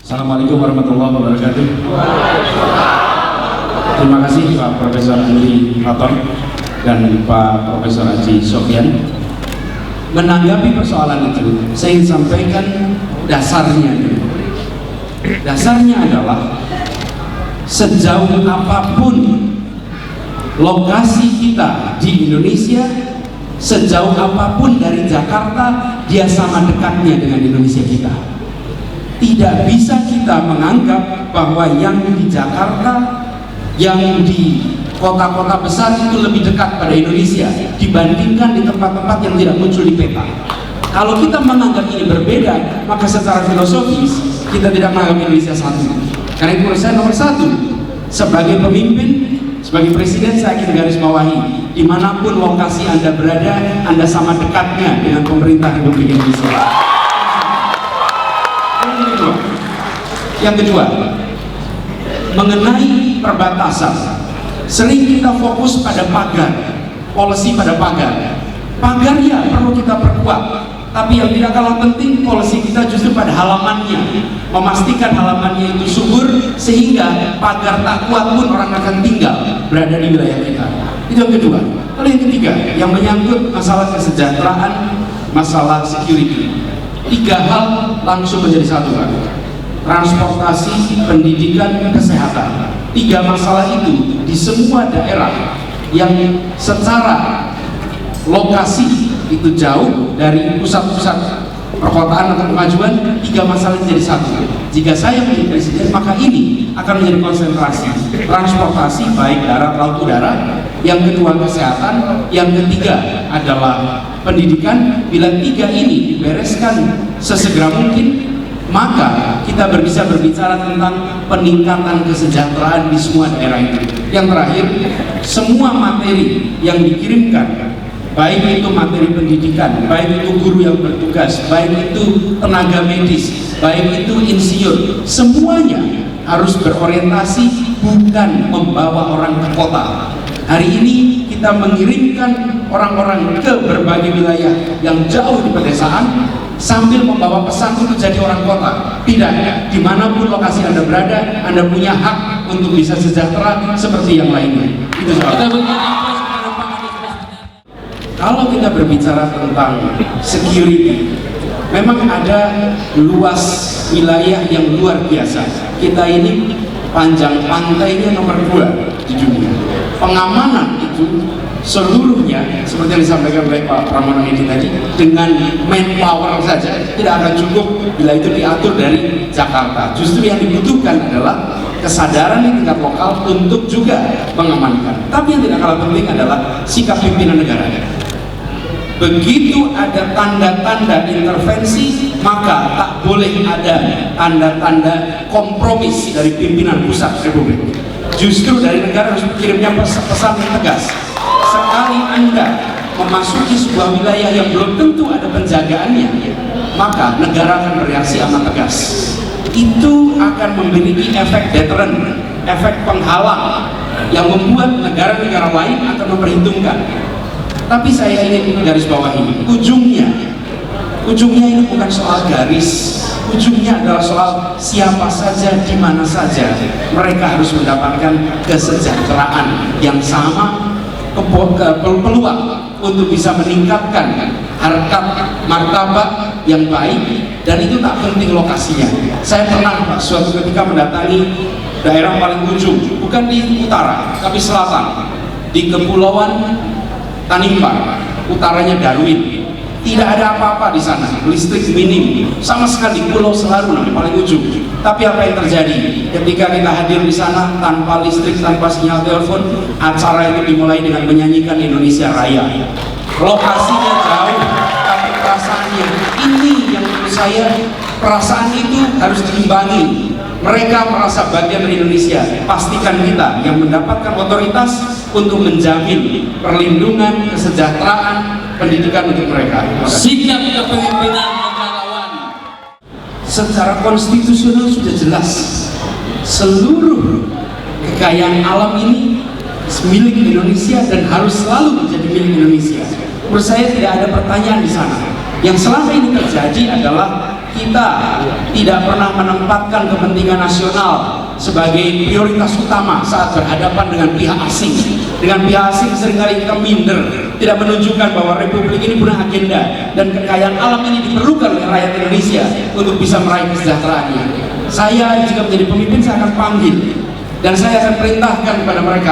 Assalamualaikum warahmatullahi wabarakatuh. Terima kasih Pak Profesor Andri Faton dan Pak Profesor Haji Sofyan. Menanggapi persoalan itu, saya ingin sampaikan dasarnya dulu. Dasarnya adalah sejauh apapun lokasi kita di Indonesia, sejauh apapun dari Jakarta, dia sama dekatnya dengan Indonesia kita. Tidak bisa kita menganggap bahwa yang di Jakarta, yang di kota-kota besar itu lebih dekat pada Indonesia dibandingkan di tempat-tempat yang tidak muncul di peta. Kalau kita menganggap ini berbeda, maka secara filosofis kita tidak menganggap Indonesia satu. Karena itu menurut saya nomor satu, sebagai pemimpin, sebagai presiden, saya ingin garis bawahi, dimanapun lokasi Anda berada, Anda sama dekatnya dengan pemerintah Republik Indonesia. Yang kedua, mengenai perbatasan, sering kita fokus pada pagar, polisi pada pagar. Pagar ya perlu kita perkuat, tapi yang tidak kalah penting, polisi kita justru pada halamannya, memastikan halamannya itu subur sehingga pagar tak kuat pun orang akan tinggal berada di wilayah kita. Itu yang kedua. Lalu yang ketiga, yang menyangkut masalah kesejahteraan, masalah security. Tiga hal langsung menjadi satu, Pak. Transportasi, pendidikan, kesehatan. Tiga masalah itu di semua daerah yang secara lokasi itu jauh dari pusat-pusat perkotaan atau kemajuan, tiga masalah jadi satu. Jika saya menjadi presiden, maka ini akan menjadi konsentrasi. Transportasi baik darat, laut, udara. Yang kedua kesehatan, yang ketiga adalah pendidikan. Bila tiga ini dibereskan sesegera mungkin, maka kita bisa berbicara tentang peningkatan kesejahteraan di semua daerah itu. Yang terakhir, semua materi yang dikirimkan, baik itu materi pendidikan, baik itu guru yang bertugas, baik itu tenaga medis, baik itu insinyur, semuanya harus berorientasi bukan membawa orang ke kota. Hari ini kita mengirimkan orang-orang ke berbagai wilayah yang jauh di pedesaan sambil membawa pesan untuk jadi orang kota. Tidak, dimanapun lokasi Anda berada, Anda punya hak untuk bisa sejahtera seperti yang lainnya. Itu soal. Kalau kita berbicara tentang security, memang ada luas wilayah yang luar biasa. Kita ini panjang pantainya nomor 2 di dunia. Pengamanan itu seluruhnya seperti yang disampaikan oleh Pak Pramono ini tadi, dengan manpower saja tidak akan cukup bila itu diatur dari Jakarta. Justru yang dibutuhkan adalah kesadaran di tingkat lokal untuk juga mengamankan. Tapi yang tidak kalah penting adalah sikap pimpinan negara. Begitu ada tanda-tanda intervensi, maka tak boleh ada tanda-tanda kompromis dari pimpinan pusat Republik. Justru dari negara harus kirimnya pesan yang tegas. Sekali Anda memasuki sebuah wilayah yang belum tentu ada penjagaannya, maka negara akan bereaksi amat tegas. Itu akan memiliki efek deteren, efek penghalang yang membuat negara-negara lain akan memperhitungkan. Tapi saya ingin garis bawahi, ujungnya ini bukan soal garis, ujungnya adalah soal siapa saja, di mana saja mereka harus mendapatkan kesejahteraan yang sama, peluang untuk bisa meningkatkan harkat martabat yang baik, dan itu tak penting lokasinya. Saya pernah Pak, suatu ketika mendatangi daerah paling ujung, bukan di utara tapi selatan, di Kepulauan Tanimbar, utaranya Darwin. Tidak ada apa-apa di sana, listrik minim, sama sekali pulau Selarun yang paling ujung. Tapi apa yang terjadi ketika kita hadir di sana tanpa listrik, tanpa sinyal telepon? Acara itu dimulai dengan menyanyikan Indonesia Raya. Lokasinya jauh, tapi perasaannya ini yang menurut saya, perasaan itu harus diimbangi. Mereka merasa bagian dari Indonesia. Pastikan kita yang mendapatkan otoritas untuk menjamin perlindungan, kesejahteraan, pendidikan untuk mereka. Sikap kepemimpinan negarawan. Secara konstitusional sudah jelas, seluruh kekayaan alam ini milik Indonesia dan harus selalu menjadi milik Indonesia. Menurut saya tidak ada pertanyaan di sana. Yang selama ini terjadi adalah kita tidak pernah menempatkan kepentingan nasional sebagai prioritas utama saat berhadapan dengan pihak asing. Dengan pihak asing seringkali kita minder, tidak menunjukkan bahwa republik ini punya agenda dan kekayaan alam ini diperlukan oleh rakyat Indonesia untuk bisa meraih kesejahteraannya. Saya jika menjadi pemimpin, saya akan panggil dan saya akan perintahkan kepada mereka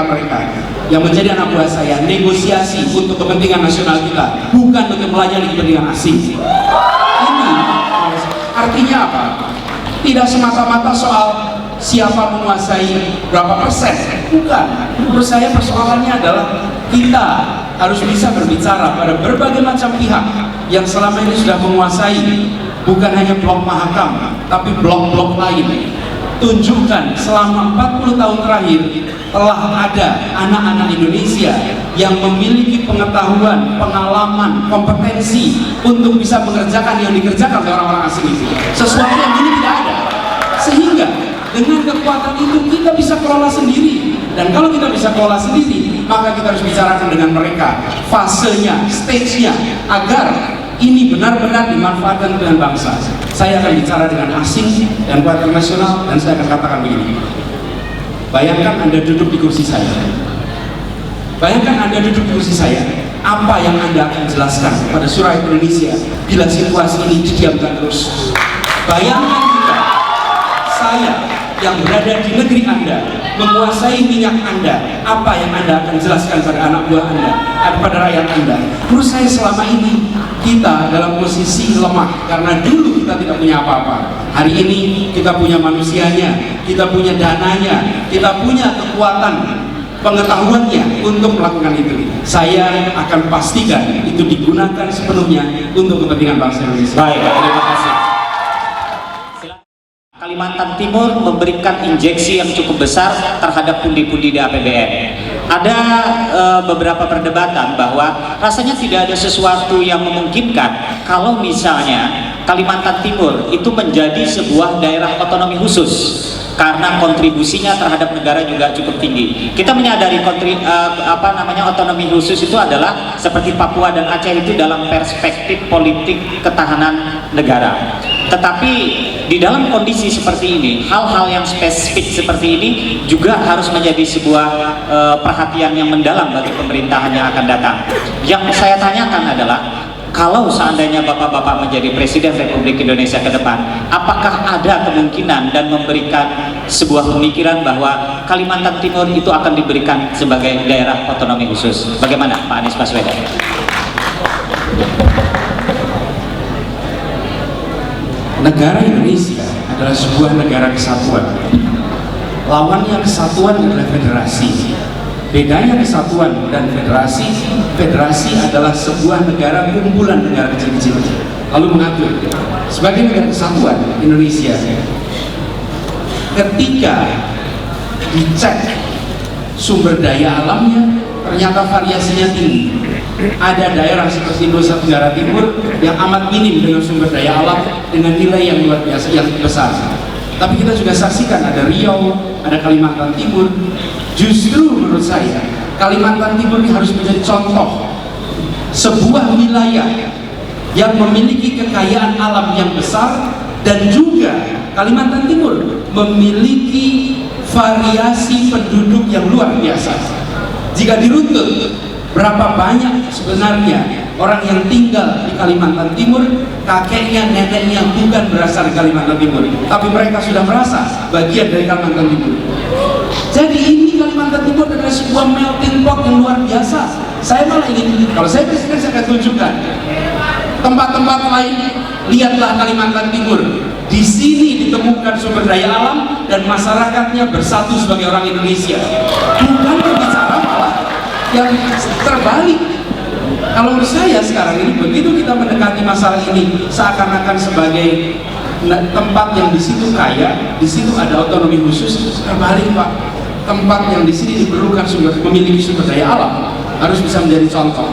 yang menjadi anak buah saya, negosiasi untuk kepentingan nasional kita, bukan untuk melayani kepentingan asing. Ini artinya apa? Tidak semata-mata soal siapa menguasai berapa persen, bukan. Menurut saya persoalannya adalah kita harus bisa berbicara pada berbagai macam pihak yang selama ini sudah menguasai bukan hanya blok Mahakam, tapi blok-blok lain. Tunjukkan selama 40 tahun terakhir telah ada anak-anak Indonesia yang memiliki pengetahuan, pengalaman, kompetensi untuk bisa mengerjakan yang dikerjakan oleh orang-orang asing itu, sesuatu yang dulu tidak ada. Sehingga dengan kekuatan itu kita bisa kelola sendiri, dan kalau kita bisa kelola sendiri maka kita harus bicarakan dengan mereka fasenya, stage-nya, agar ini benar-benar dimanfaatkan dengan bangsa. Saya akan bicara dengan asing dan kualitas nasional, dan saya akan katakan begini. Bayangkan Anda duduk di kursi saya. Bayangkan Anda duduk di kursi saya. Apa yang Anda akan jelaskan kepada suraya Indonesia bila situasi ini didiamkan terus? Bayangkan jika saya yang berada di negeri Anda, menguasai minyak Anda, apa yang Anda akan jelaskan pada anak buah Anda, kepada rakyat Anda? Menurut saya selama ini kita dalam posisi lemah, karena dulu kita tidak punya apa-apa. Hari ini kita punya manusianya, kita punya dananya, kita punya kekuatan pengetahuannya untuk melakukan itu. Saya akan pastikan itu digunakan sepenuhnya untuk kepentingan bangsa Indonesia. Baik, terima kasih. Kalimantan Timur memberikan injeksi yang cukup besar terhadap pundi-pundi di APBN. Ada beberapa perdebatan bahwa rasanya tidak ada sesuatu yang memungkinkan kalau misalnya Kalimantan Timur itu menjadi sebuah daerah otonomi khusus, karena kontribusinya terhadap negara juga cukup tinggi. Kita menyadari otonomi khusus itu adalah seperti Papua dan Aceh itu dalam perspektif politik ketahanan negara. Tetapi di dalam kondisi seperti ini, hal-hal yang spesifik seperti ini juga harus menjadi sebuah perhatian yang mendalam bagi pemerintahan yang akan datang. Yang saya tanyakan adalah, kalau seandainya Bapak-Bapak menjadi Presiden Republik Indonesia ke depan, apakah ada kemungkinan dan memberikan sebuah pemikiran bahwa Kalimantan Timur itu akan diberikan sebagai daerah otonomi khusus? Bagaimana Pak Anies Baswedan? Negara Indonesia adalah sebuah negara kesatuan. Lawannya kesatuan adalah federasi. Bedanya kesatuan dan federasi, federasi adalah sebuah negara kumpulan negara kecil-kecil lalu mengatur. Sebagai negara kesatuan Indonesia, ketika dicek sumber daya alamnya ternyata variasinya tinggi. Ada daerah seperti Nusa Tenggara Timur yang amat minim dengan sumber daya alam dengan nilai yang luar biasa, yang besar. Tapi kita juga saksikan ada Riau, ada Kalimantan Timur. Justru menurut saya Kalimantan Timur ini harus menjadi contoh sebuah wilayah yang memiliki kekayaan alam yang besar, dan juga Kalimantan Timur memiliki variasi penduduk yang luar biasa. Jika diruntut berapa banyak sebenarnya orang yang tinggal di Kalimantan Timur, kakeknya, neneknya bukan berasal dari Kalimantan Timur, tapi mereka sudah merasa bagian dari Kalimantan Timur. Jadi ini Kalimantan Timur adalah sebuah melting pot yang luar biasa. Saya malah ingin, kalau saya presiden, saya akan tunjukkan tempat-tempat lain. Lihatlah Kalimantan Timur, di sini ditemukan sumber daya alam dan masyarakatnya bersatu sebagai orang Indonesia. Bukan berbicara malah yang terbalik. Kalau menurut saya sekarang ini, begitu kita mendekati masalah ini seakan-akan sebagai tempat yang di situ kaya, di situ ada otonomi khusus, terbalik Pak. Tempat yang di sini diperlukan memiliki sumber daya alam harus bisa menjadi contoh.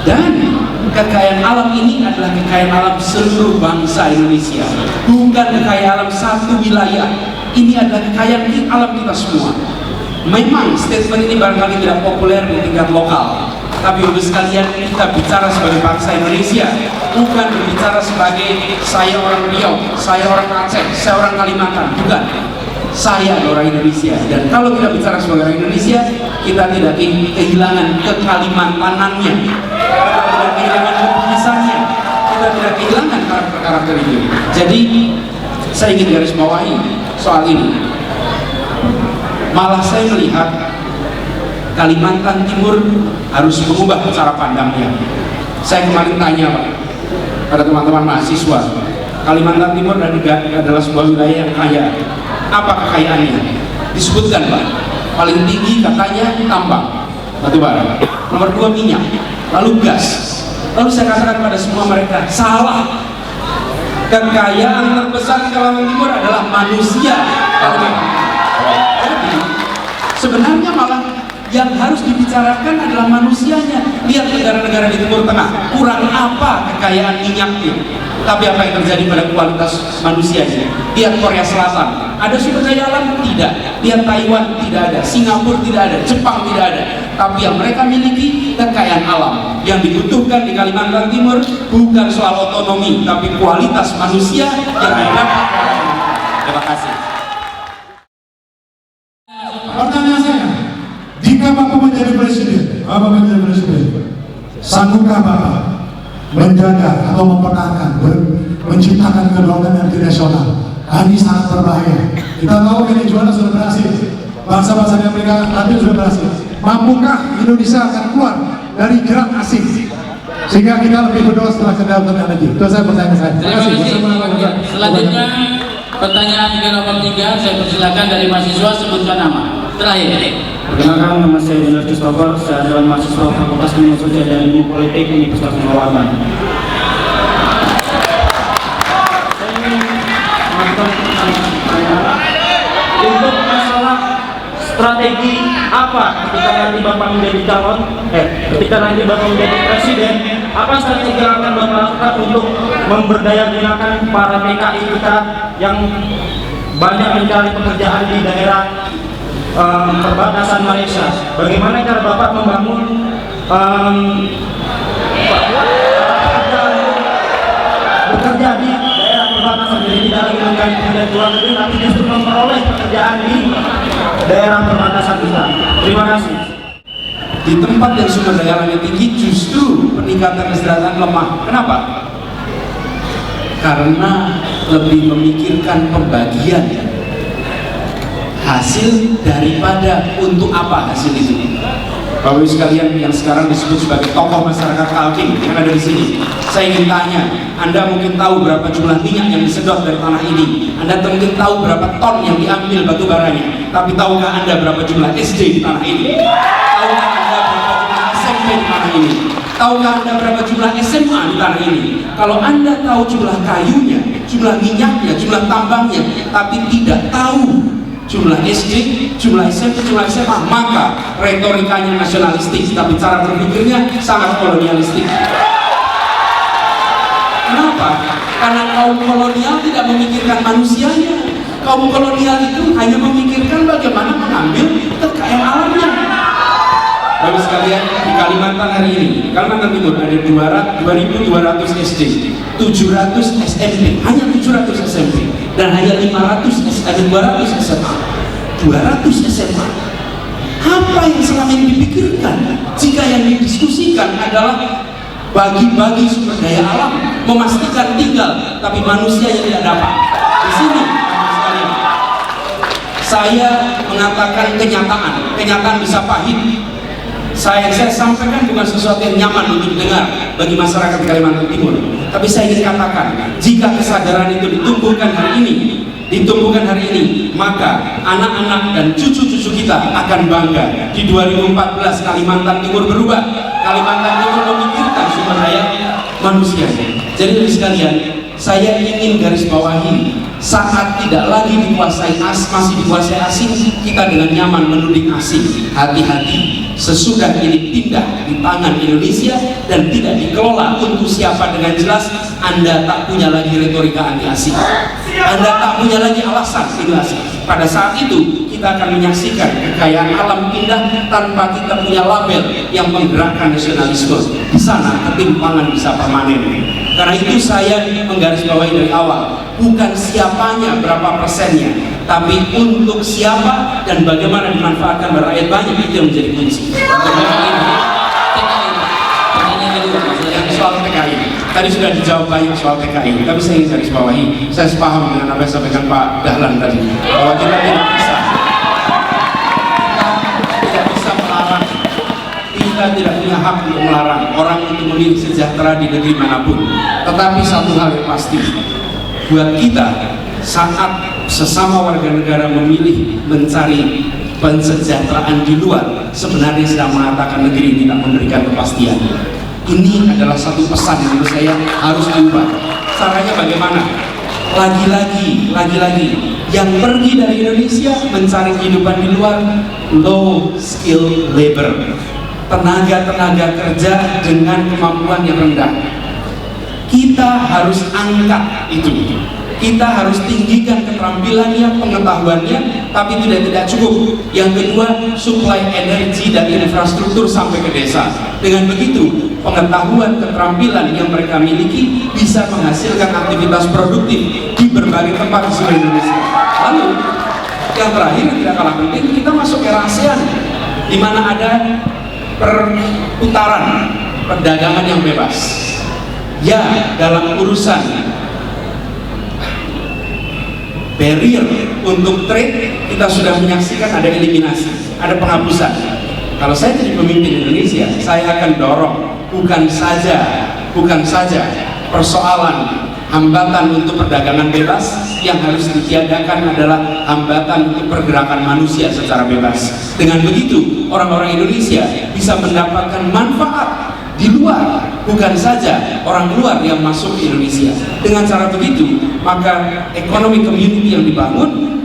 Dan kekayaan alam ini adalah kekayaan alam seluruh bangsa Indonesia, bukan kekayaan alam satu wilayah. Ini adalah kekayaan alam kita semua. Memang statement ini barangkali tidak populer di tingkat lokal, Tapi Ibu sekalian, kita bicara sebagai bangsa Indonesia, bukan berbicara sebagai saya orang Riau, saya orang Aceh, saya orang Kalimantan, bukan. Saya orang Indonesia, dan kalau kita bicara sebagai orang Indonesia, kita tidak kehilangan kekalimantanannya, kita tidak kehilangan kebiasaannya, kita tidak kehilangan karakter-karakter itu. Jadi saya ingin garis bawahi soal ini. Malah saya melihat Kalimantan Timur harus mengubah cara pandangnya. Saya kemarin tanya Pak, pada teman-teman mahasiswa, Kalimantan Timur adalah sebuah wilayah yang kaya. Apa kekayaannya? Disebutkan Pak, paling tinggi katanya tambang batu bara, nomor 2 minyak, lalu gas. Lalu saya katakan pada semua mereka, salah. Kekayaan terbesar di Kalimantan Timur adalah manusia Kalimantan. Jadi sebenarnya malah yang harus dibicarakan adalah manusianya. Lihat negara-negara di Timur Tengah, kurang apa kekayaan minyaknya, tapi apa yang terjadi pada kualitas manusianya? Lihat Korea Selatan, ada sumber daya alam? Tidak. Lihat Taiwan, tidak ada. Singapura tidak ada. Jepang tidak ada. Tapi yang mereka miliki kekayaan alam. Yang dibutuhkan di Kalimantan Timur bukan soal otonomi, tapi kualitas manusia yang didapat. Terima kasih. Pertanyaan saya, jika Bapak menjadi presiden, sanggupkah Bapak menjaga atau mempertahankan, menciptakan kedaulatan yang nasional? Ini sangat berbahaya. Kita tahu Venezuela sudah berhasil, bangsa-bangsa di Amerika Latin sudah berhasil. Mampukah Indonesia akan keluar dari jerat asing sehingga kita lebih berdoa setelah kedaulatan energi? Itu saya pertanyaan saya. Terima kasih. Selanjutnya pertanyaan yang nomor 3, saya persilakan dari mahasiswa, sebutkan nama. Terakhir. Perkenalkan, nama saya Dinar Christopher, saya adalah mahasiswa Fakultas Ilmu Sosial dan Ilmu Politik Universitas Mawarman. Saya ingin melakukan untuk masalah strategi apa ketika nanti Bapak menjadi calon, ketika nanti Bapak menjadi presiden, apa strategi yang akan Bapak lakukan untuk memberdayagunakan para PKI kita yang banyak mencari pekerjaan di daerah perbatasan Malaysia? Bagaimana cara Bapak membangun bekerja di daerah perbatasan, jadi tidak lagi mencari pekerjaan di luar negeri, tapi justru memperoleh pekerjaan di daerah perbatasan kita? Terima kasih. Di tempat yang sumber daya alamnya tinggi, justru peningkatan kesejahteraan lemah. Kenapa? Karena lebih memikirkan pembagian hasil daripada untuk apa hasil itu. Bapak Ibu sekalian yang sekarang disebut sebagai tokoh masyarakat Kaltim yang ada di sini, saya ingin tanya, Anda mungkin tahu berapa jumlah minyak yang disedot dari tanah ini? Anda mungkin tahu berapa ton yang diambil batu baranya? Tapi tahukah Anda berapa jumlah SD di tanah ini? Tahukah Anda berapa jumlah SMP di tanah ini? Tahukah Anda berapa jumlah SMA di tanah ini? Kalau Anda tahu jumlah kayunya, jumlah minyaknya, jumlah tambangnya, tapi tidak tahu jumlah SD, jumlah SMP, jumlah SMA, maka retorikanya nasionalistik, tapi cara berpikirnya sangat kolonialistik. Kenapa? Karena kaum kolonial tidak memikirkan manusianya. Kaum kolonial itu hanya memikirkan bagaimana mengambil kekayaan alamnya. Bapak sekalian, di Kalimantan hari ini, Kalimantan Timur ada 2.200 SD, 700 SMP, hanya 700 SMP, dan hanya 200 SMA. 200 SMA. Apa yang selama ini dipikirkan jika yang didiskusikan adalah bagi-bagi sumber daya alam, memastikan tinggal, tapi manusia yang tidak dapat. Di sini, sekalian, saya mengatakan kenyataan bisa pahit. Saya sampaikan bukan sesuatu yang nyaman untuk didengar bagi masyarakat di Kalimantan Timur, tapi saya ingin katakan, jika kesadaran itu ditumbuhkan hari ini, maka anak-anak dan cucu-cucu kita akan bangga. Di 2014 Kalimantan Timur berubah. Kalimantan Timur memikirkan sumber daya manusia. Jadi dari sekalian, saya ingin garis bawahi, saat tidak lagi masih dikuasai asing, kita dengan nyaman menuding asing. Hati-hati, sesudah ini pindah di tangan Indonesia dan tidak dikelola untuk siapa dengan jelas, Anda tak punya lagi retorika anti asing, Anda tak punya lagi alasan anti asing. Pada saat itu kita kita akan menyaksikan kekayaan alam indah tanpa kita punya label yang menggerakkan nasionalisme. Di sana ketimpangan bisa permanen. Karena itu saya menggarisbawahi dari awal, bukan siapanya berapa persennya, tapi untuk siapa dan bagaimana dimanfaatkan oleh rakyat banyak, itu yang menjadi kunci. Yang soal TKI tadi sudah dijawab banyak soal TKI, tapi saya ingin garis bawahi, saya sepaham dengan apa yang disampaikan Pak Dahlan tadi, bahwa kita tidak bisa melarang, kita tidak punya hak untuk melarang orang untuk memilih sejahtera di negeri manapun. Tetapi satu hal yang pasti, buat kita saat sesama warga negara memilih mencari pensejahteraan di luar, sebenarnya sedang mengatakan negeri tidak memberikan kepastian. Ini adalah satu pesan yang menurut saya harus diubah. Caranya bagaimana? Lagi-lagi yang pergi dari Indonesia mencari kehidupan di luar, low skill labor, tenaga kerja dengan kemampuan yang rendah. Kita harus angkat itu. Kita harus tinggikan keterampilannya, pengetahuannya, tapi tidak cukup. Yang kedua, suplai energi dan infrastruktur sampai ke desa. Dengan begitu, pengetahuan, keterampilan yang mereka miliki bisa menghasilkan aktivitas produktif di berbagai tempat di seluruh Indonesia. Lalu, yang terakhir yang tidak kalah penting, kita masuk era ASEAN, di mana ada perputaran perdagangan yang bebas. Ya, dalam urusan barrier untuk trade, kita sudah menyaksikan ada eliminasi, ada penghapusan. Kalau saya jadi pemimpin Indonesia, saya akan dorong bukan saja persoalan hambatan untuk perdagangan bebas, yang harus ditiadakan adalah hambatan untuk pergerakan manusia secara bebas. Dengan begitu, orang-orang Indonesia bisa mendapatkan manfaat di luar, bukan saja orang luar yang masuk ke Indonesia. Dengan cara begitu, maka ekonomi community yang dibangun,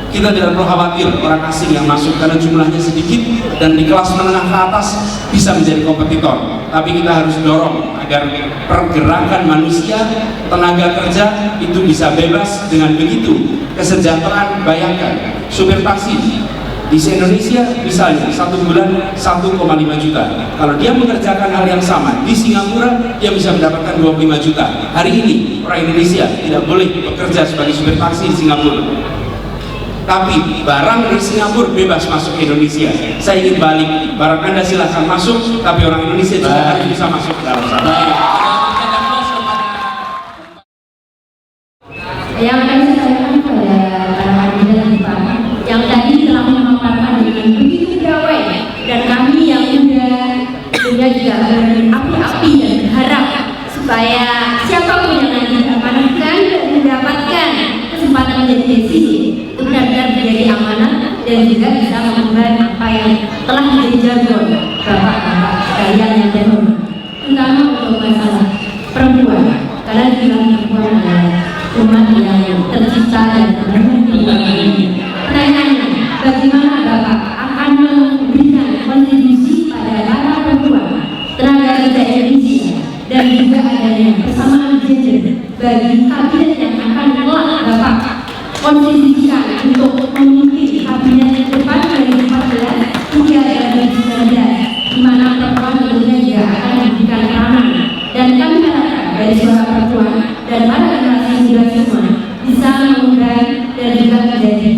kita tidak perlu khawatir orang asing yang masuk karena jumlahnya sedikit dan di kelas menengah ke atas bisa menjadi kompetitor. Tapi kita harus dorong agar pergerakan manusia, tenaga kerja itu bisa bebas. Dengan begitu, kesejahteraan, bayangkan supir taksi di Indonesia misalnya 1 bulan 1,5 juta. Kalau dia mengerjakan hal yang sama di Singapura, dia bisa mendapatkan 25 juta. Hari ini orang Indonesia tidak boleh bekerja sebagai supir taksi di Singapura, tapi barang dari Singapura bebas masuk ke Indonesia. Saya ingin balik, barang Anda silahkan masuk, tapi orang Indonesia juga harus bisa masuk ke dalam sana. Yang akan saya sampaikan pada para kandidat yang tadi telah memaparkan dengan begitu gawai, dan kami yang muda juga berapi-api dan berharap supaya siapapun yang nanti diamanahkan dan mendapatkan kesempatan menjadi desisi itu benar-benar menjadi amanat dan juga bisa mengemban apa yang telah menjadi jargon bapak-bapak sekalian yang terhormat, terutama untuk masalah perempuan, karena dibilang perempuan adalah umat yang tercipta dan terbentuk. Pertanyaannya, bagaimana Bapak akan memberikan kontribusi pada para perempuan, tenaga kerja Indonesia, dan juga adanya persamaan gender bagi kabinet yang akan kelak Bapak kontribusikan untuk memimpin kabinet yang depan dari 14 hingga 2019, di mana perempuan tentunya juga akan memberikan peranan, dan kami harapkan dari suara perempuan dan para generasi muda semua bisa mengundang dan juga menjadi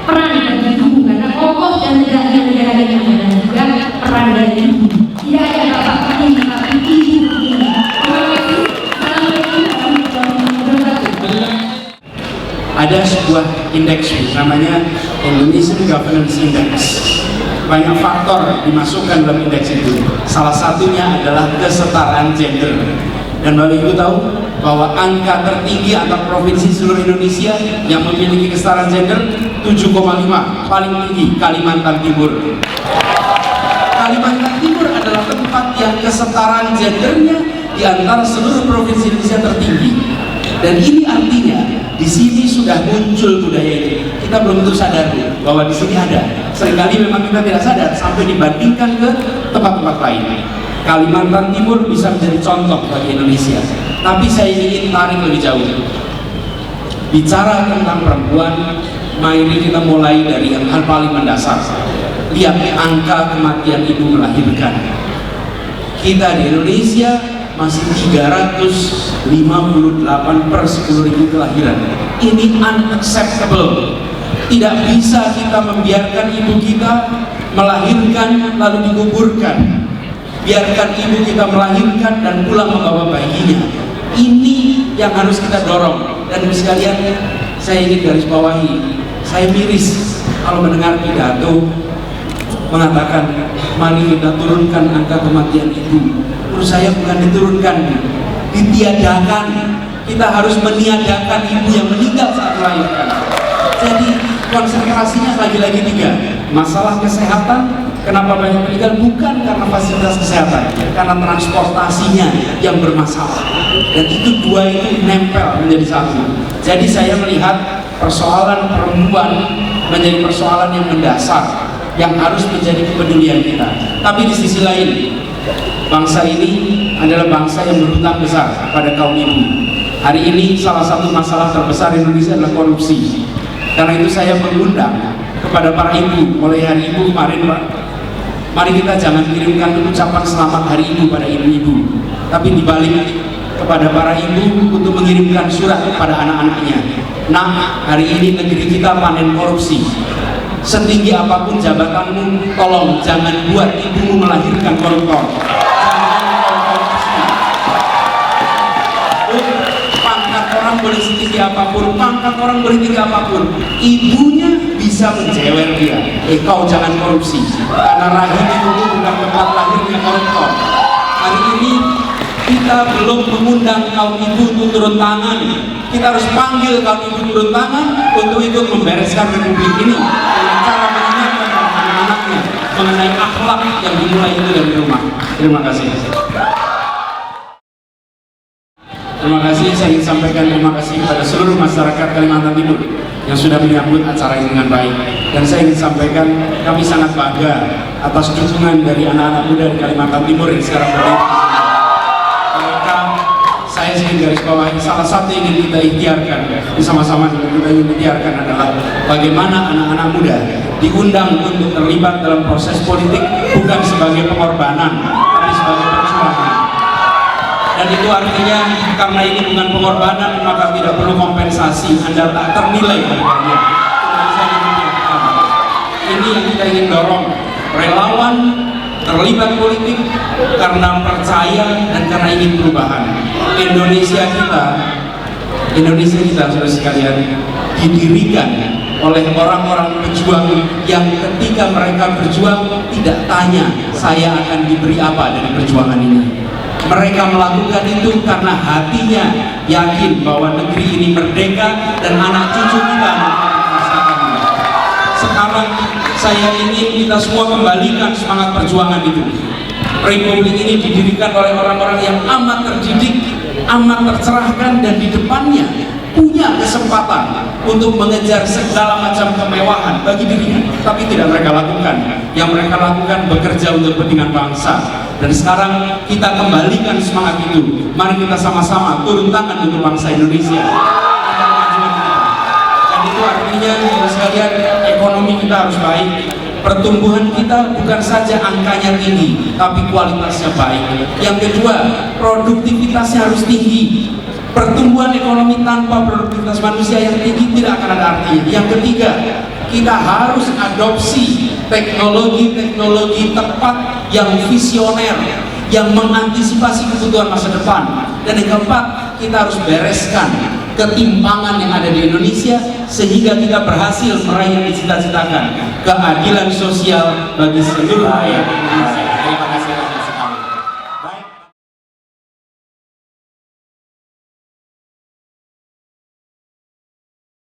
peran bagi ibu, karena kokoh dan tegaknya negara ini adalah juga peran dari ibu. Tidak ada bapak penting, tapi ibu ini. Ada sebuah indeks namanya Indonesian Governance Index. Banyak faktor dimasukkan dalam indeks itu. Salah satunya adalah kesetaraan gender. Dan Bapak Ibu tahu bahwa angka tertinggi antar provinsi seluruh Indonesia yang memiliki kesetaraan gender 7,5, paling tinggi Kalimantan Timur. Kalimantan Timur adalah tempat yang kesetaraan gendernya di antara seluruh provinsi Indonesia tertinggi. Dan ini artinya di sini sudah muncul budaya ini. Kita belum tentu sadar bahwa di sini ada. Seringkali memang kita tidak sadar sampai dibandingkan ke tempat-tempat lain. Kalimantan Timur bisa menjadi contoh bagi Indonesia. Tapi saya ingin tarik lebih jauh. Bicara tentang perempuan, Mari kita mulai dari yang hal paling mendasar. Lihat angka kematian ibu melahirkan. Kita di Indonesia masih 358 per 10.000 kelahiran. Ini unacceptable. Tidak bisa kita membiarkan ibu kita melahirkan lalu dikuburkan. Biarkan ibu kita melahirkan dan pulang membawa bayinya. Ini yang harus kita dorong. Dan sekalian, saya ingin garis bawahi, saya miris kalau mendengar pidato mengatakan mari kita turunkan angka kematian ibu. Menurut saya bukan diturunkan, ditiadakan. Kita harus meniadakan ibu yang meninggal saat melahirkan. Jadi konsentrasinya lagi-lagi 3. Masalah kesehatan. Kenapa banyak meninggal? Bukan karena fasilitas kesehatan, karena transportasinya yang bermasalah. Dan itu 2 itu nempel menjadi satu. Jadi saya melihat persoalan perempuan menjadi persoalan yang mendasar, yang harus menjadi kepedulian kita. Tapi di sisi lain, bangsa ini adalah bangsa yang berhutang besar pada kaum ibu. Hari ini salah satu masalah terbesar Indonesia adalah korupsi. Karena itu saya mengundang kepada para ibu, mulai hari ibu kemarin Pak, mari kita jangan kirimkan ucapan selamat hari ibu pada ibu-ibu, tapi dibalik kepada para ibu untuk mengirimkan surat kepada anak-anaknya. Nah, hari ini negeri kita panen korupsi. Setinggi apapun jabatanmu, tolong jangan buat ibumu melahirkan koruptor. Jangan korupsi. Pangkat orang boleh setinggi apapun, pangkat orang boleh tinggi apapun, ibunya bisa menjewer dia. Kau jangan korupsi, karena rahim ibumu bukan tempat lahirnya koruptor. Hari ini kita belum mengundang kaum ibu untuk turun tangan. Kita harus panggil kaum ibu turun tangan untuk ikut membereskan republik ini dengan cara mengingatkan anak-anaknya mengenai akhlak yang dimulai itu dari rumah. Terima kasih. Terima kasih, saya ingin sampaikan terima kasih kepada seluruh masyarakat Kalimantan Timur yang sudah menyambut acara ini dengan baik. Dan saya ingin sampaikan kami sangat bangga atas dukungan dari anak-anak muda di Kalimantan Timur yang sekarang berdiri di sini. Mereka, saya ingin garis bawahi, salah satu yang ingin kita ikhtiarkan bersama-sama dengan kita ingin ikhtiarkan adalah bagaimana anak-anak muda diundang untuk terlibat dalam proses politik bukan sebagai pengorbanan, tapi sebagai perjuangan. Dan itu artinya karena ini bukan pengorbanan maka tidak perlu kompensasi, Anda tak ternilai harganya. Ini yang kita ingin dorong, relawan terlibat politik karena percaya dan karena ingin perubahan. Indonesia kita saudara sekalian didirikan oleh orang-orang pejuang yang ketika mereka berjuang tidak tanya saya akan diberi apa dari perjuangan ini. Mereka melakukan itu karena hatinya yakin bahwa negeri ini merdeka dan anak cucu kita merasakannya. Sekarang saya ingin kita semua kembalikan semangat perjuangan itu. Republik ini didirikan oleh orang-orang yang amat terdidik, amat tercerahkan, dan di depannya punya kesempatan untuk mengejar segala macam kemewahan bagi dirinya, tapi tidak mereka lakukan. Yang mereka lakukan bekerja untuk kepentingan bangsa. Dan sekarang kita kembalikan semangat itu. Mari kita sama-sama turun tangan untuk bangsa Indonesia. Dan itu artinya sekalian, ekonomi kita harus baik. Pertumbuhan kita bukan saja angkanya tinggi, tapi kualitasnya baik. Yang kedua, produktivitasnya harus tinggi. Pertumbuhan ekonomi tanpa produktivitas manusia yang tinggi tidak akan ada artinya. Yang ketiga, kita harus adopsi teknologi-teknologi tepat yang visioner, yang mengantisipasi kebutuhan masa depan. Dan yang keempat, kita harus bereskan ketimpangan yang ada di Indonesia sehingga kita berhasil meraih yang dicita-citakan, keadilan sosial bagi seluruh rakyat Indonesia.